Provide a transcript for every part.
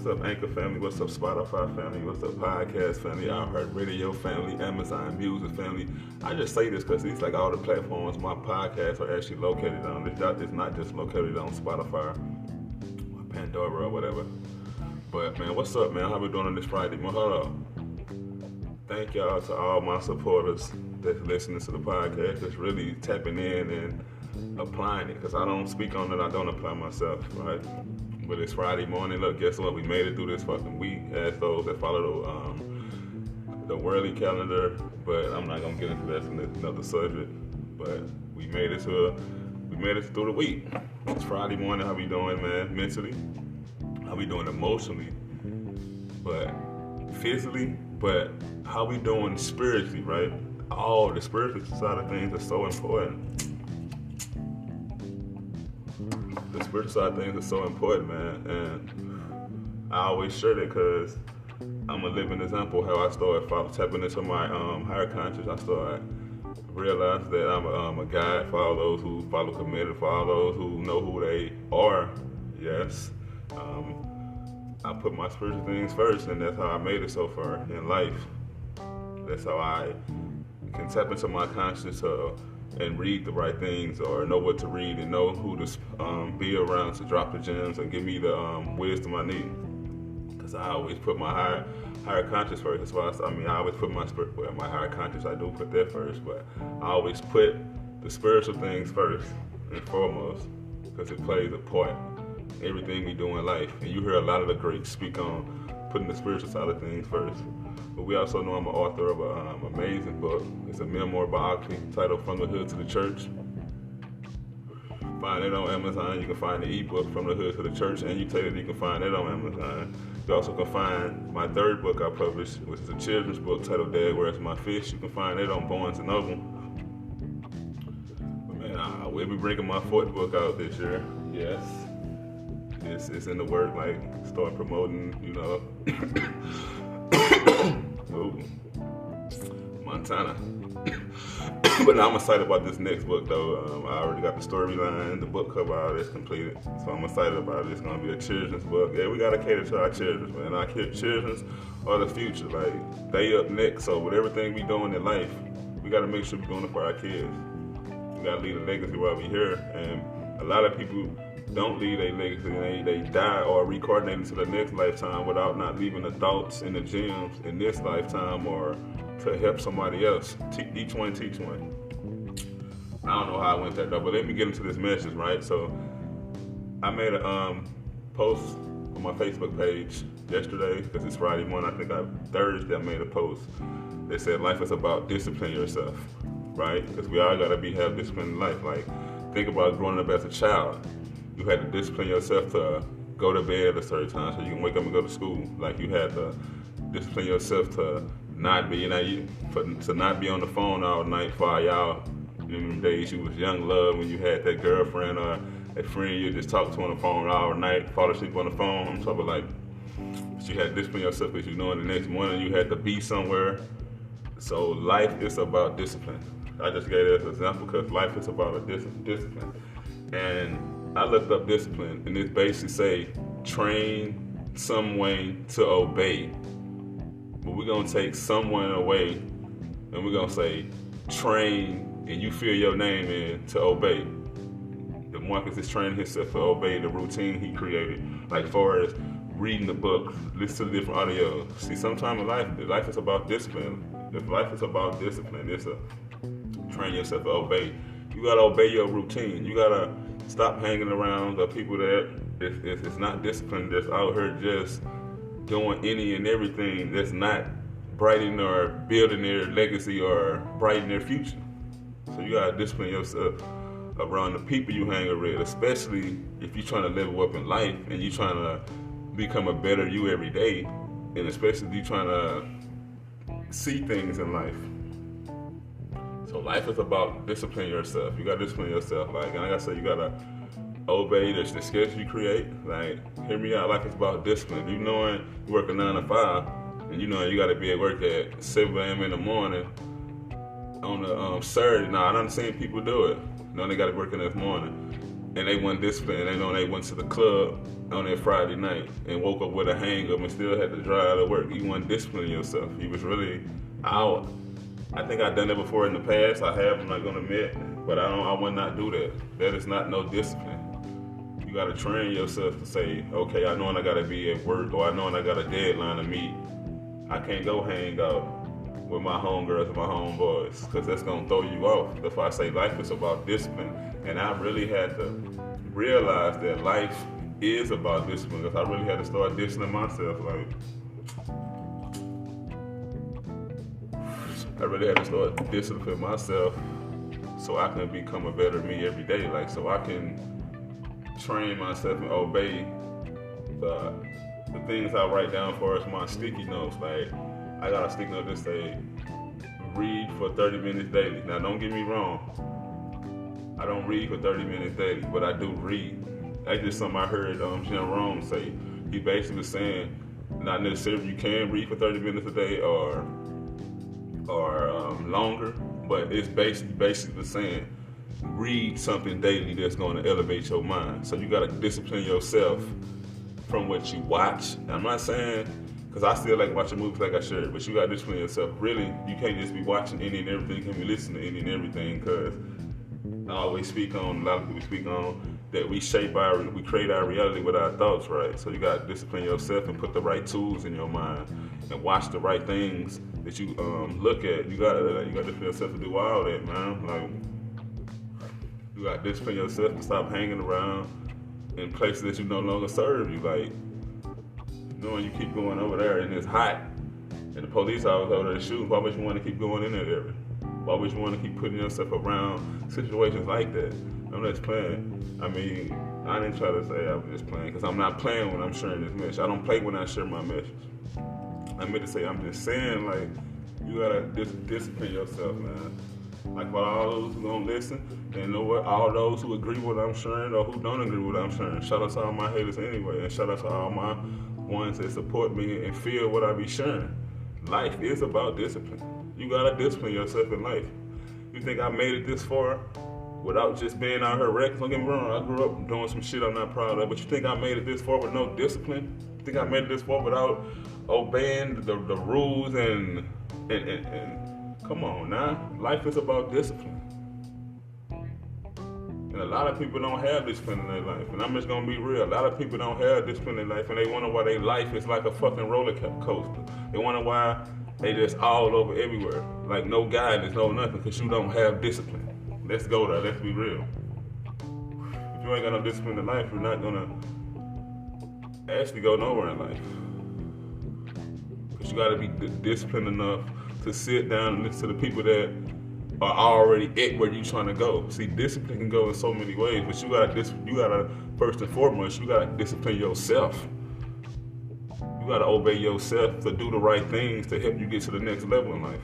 What's up, Anchor family? What's up, Spotify family? What's up, podcast family? iHeartRadio family, Amazon Music family. I just say this because it's like all the platforms my podcasts are actually located on. It's not just located on Spotify or Pandora or whatever. But man, what's up, man? How we doing on this Friday? Well, hold on. Thank y'all to all my supporters that's listening to the podcast, that's really tapping in and applying it. Because I don't speak on it, I don't apply myself, right? But it's Friday morning. Look, guess what? We made it through this fucking week as those that follow the worldly calendar. But I'm not gonna get into that in another subject. But we made it through the week. It's Friday morning. How we doing, man? Mentally? How we doing emotionally? But physically? But how we doing spiritually, right? Oh, the spiritual side of things is so important. The spiritual side of things is so important, man, and I always share that because I'm a living example of how I started tapping into my higher conscious. I started realizing that I'm a guide for all those who follow committed, for all those who know who they are. Yes, I put my spiritual things first, and that's how I made it so far in life. That's how I can tap into my conscious and read the right things, or know what to read, and know who to be around to drop the gems and give me the wisdom I need. Because I always put my higher conscious first. That's why I always put my higher conscious. I do put that first, but I always put the spiritual things first and foremost, because it plays a part in everything we do in life. And you hear a lot of the greats speak on putting the spiritual side of things first. But we also know I'm an author of an amazing book. It's a memoir biography titled From the Hood to the Church. Find it on Amazon. You can find the ebook From the Hood to the Church, and you can find it on Amazon. You also can find my third book I published, which is a children's book titled Dad, Where's My Fish? You can find it on Barnes & Noble. But man, we'll be bringing my fourth book out this year. Yes. It's in the work, like start promoting, Ooh, Montana. But now I'm excited about this next book, though. I already got the storyline, the book cover, all that's completed. So I'm excited about it. It's going to be a children's book. Yeah, we got to cater to our children, man. Our children are the future. Like, they up next. So with everything we doing in life, we got to make sure we're doing it for our kids. We got to leave a legacy while we're here. And a lot of people don't leave a legacy. They die or reincarnate into the next lifetime without not leaving the thoughts and the gems in this lifetime, or to help somebody else. Each one teach one. I don't know how I went that though, but let me get into this message, right? So I made a post on my Facebook page yesterday, because it's Friday morning. I think Thursday I made a post that said life is about discipline yourself, right? Because we all gotta have discipline in life. Like, think about growing up as a child. You had to discipline yourself to go to bed at a certain time so you can wake up and go to school. Like, you had to discipline yourself to not be, to not be on the phone all night for y'all. In the days you was young love, when you had that girlfriend or that friend you just talked to on the phone all night, fall asleep on the phone. I'm talking like, you had to discipline yourself because you know the next morning you had to be somewhere. So life is about discipline. I just gave that as an example because life is about a discipline. And I looked up discipline, and it basically say train someone to obey. But we're gonna take someone away, and we're gonna say train, and you fill your name in to obey. The Marcus is training himself to obey the routine he created, like far as reading the book, listen to the different audio. See, sometime in life is about discipline. If life is about discipline, it's a train yourself to obey. You gotta obey your routine. You gotta stop hanging around the people that it's not disciplined, that's out here just doing any and everything that's not brightening or building their legacy or brightening their future. So you gotta discipline yourself around the people you hang around, especially if you're trying to level up in life and you're trying to become a better you every day, and especially if you're trying to see things in life. So life is about disciplining yourself. You gotta discipline yourself. Like I said, you gotta obey the schedule you create. Like, hear me out. Life is about discipline. You knowing you work a 9 to 5, and you know you gotta be at work at 7 a.m. in the morning on a Saturday. Now I done seen people do it. You know they gotta work in this morning. and they wasn't disciplined. They know they went to the club on that Friday night and woke up with a hang-up and still had to drive to work. You wasn't disciplining yourself. You was really out. I think I've done that before in the past. I have, I'm not gonna admit, but I would not do that. That is not no discipline. You gotta train yourself to say, okay, I know I gotta be at work, or I know I got a deadline to meet. I can't go hang out with my homegirls and my homeboys, because that's gonna throw you off. That's why I say life is about discipline. And I really had to realize that life is about discipline, because I really had to start disciplining myself. I really had to start disciplining myself so I can become a better me every day. So I can train myself and obey the things I write down for as my sticky notes. I got a sticky note that say, read for 30 minutes daily. Now don't get me wrong, I don't read for 30 minutes daily, but I do read. That's just something I heard Jim Rome say. He basically was saying, not necessarily you can read for 30 minutes a day or longer, but it's basically saying, read something daily that's going to elevate your mind. So you got to discipline yourself from what you watch. Now, I'm not saying, because I still like watching movies like I shared, but you got to discipline yourself. Really, you can't just be watching any and everything. You can be listening to any and everything, because I always speak on, a lot of people speak on, that we create our reality with our thoughts, right? So you got to discipline yourself and put the right tools in your mind and watch the right things that you look at. You got to discipline yourself to do all that, man. You got to discipline yourself to stop hanging around in places that you no longer serve you. Knowing you keep going over there and it's hot and the police officer over there shooting, why would you want to keep going in that area? Why would you want to keep putting yourself around situations like that? I'm just playing. I mean, I didn't try to say I was just playing, because I'm not playing when I'm sharing this message. I don't play when I share my message. I meant to say, I'm just saying, you gotta discipline yourself, man. For all those who gonna listen, and you know what, all those who agree with what I'm sharing or who don't agree with what I'm sharing, shout out to all my haters anyway, and shout out to all my ones that support me and feel what I be sharing. Life is about discipline. You gotta discipline yourself in life. You think I made it this far without just being out here reckless? Don't get me wrong, I grew up doing some shit I'm not proud of, but you think I made it this far with no discipline? You think I made it this far without obeying the rules and come on now, life is about discipline. And a lot of people don't have discipline in their life. And I'm just gonna be real, a lot of people don't have discipline in their life, and they wonder why their life is like a fucking roller coaster. They wonder why they just all over everywhere. No guidance, no nothing, because you don't have discipline. Let's go there, let's be real. If you ain't got no discipline in life, you're not gonna actually go nowhere in life. Because you gotta be disciplined enough to sit down and listen to the people that are already at where you're trying to go. See, discipline can go in so many ways, but you gotta first and foremost, you gotta discipline yourself. You gotta obey yourself to do the right things to help you get to the next level in life.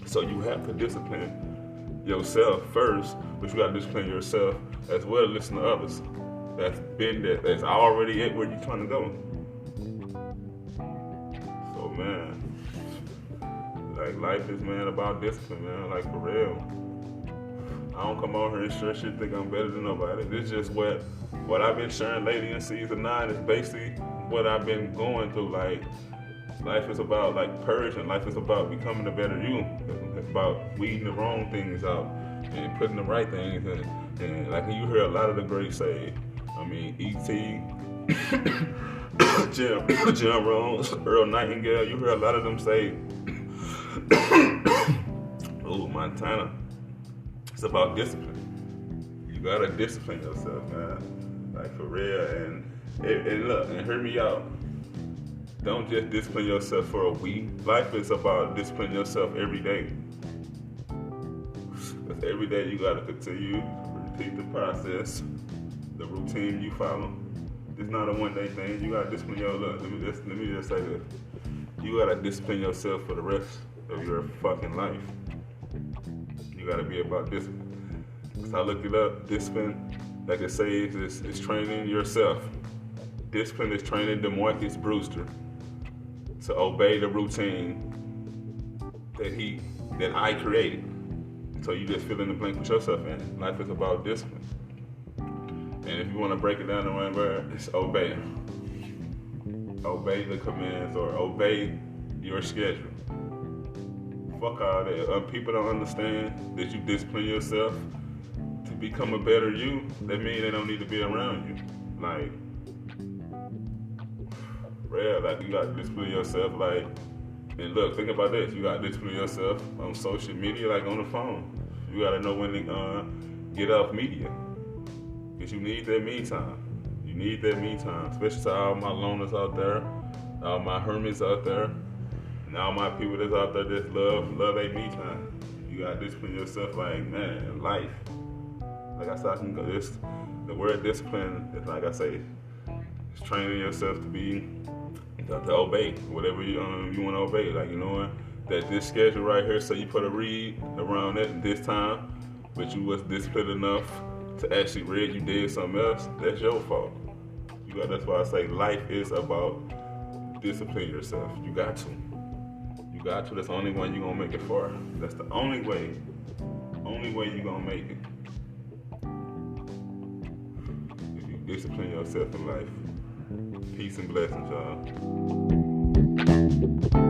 So you have to discipline yourself first, but you gotta discipline yourself as well as listen to others that's been there, that's already at where you're trying to go. So man, life is, man, about discipline, man, for real. I don't come on here and share shit think I'm better than nobody. This is just what I've been sharing lately in season 9 is basically what I've been going through. Life is about purging. Life is about becoming a better you. It's about weeding the wrong things out and putting the right things in. And you hear a lot of the greats say, E.T., Jim Rose, Earl Nightingale, you hear a lot of them say, oh, Montana. It's about discipline. You gotta discipline yourself, man. For real. And look, and hear me out. Don't just discipline yourself for a week. Life is about disciplining yourself every day. Because every day you gotta continue to repeat the process, the routine you follow. It's not a one-day thing. You gotta discipline yourself. Let me just say this. You gotta discipline yourself for the rest of your fucking life. You gotta be about discipline. Because I looked it up, discipline, like it says, is training yourself. Discipline is training DeMarcus Brewster to obey the routine that I created. So you just fill in the blank with yourself in. Life is about discipline. And if you want to break it down to one word, it's obey. Obey the commands or obey your schedule. Fuck all that. People don't understand that you discipline yourself to become a better you. That means they don't need to be around you. Like, real, like you got to discipline yourself. Like, and look, think about this. You got to discipline yourself on social media, like on the phone. You got to know when to get off media. Because you need that me time. You need that me time. Especially to all my loners out there, all my hermits out there, and all my people that's out there that love their me time. You got to discipline yourself like, man, life. Like I said, the word discipline is like I say, it's training yourself to be to obey whatever you want to obey. Like, you know that this schedule right here, so you put a read around it this time, but you was disciplined enough to actually read, you did something else. That's your fault. That's why I say life is about discipline yourself. You got to. That's the only one you're gonna make it far. That's the only way you're gonna make it. If you discipline yourself in life. Peace and blessings, y'all.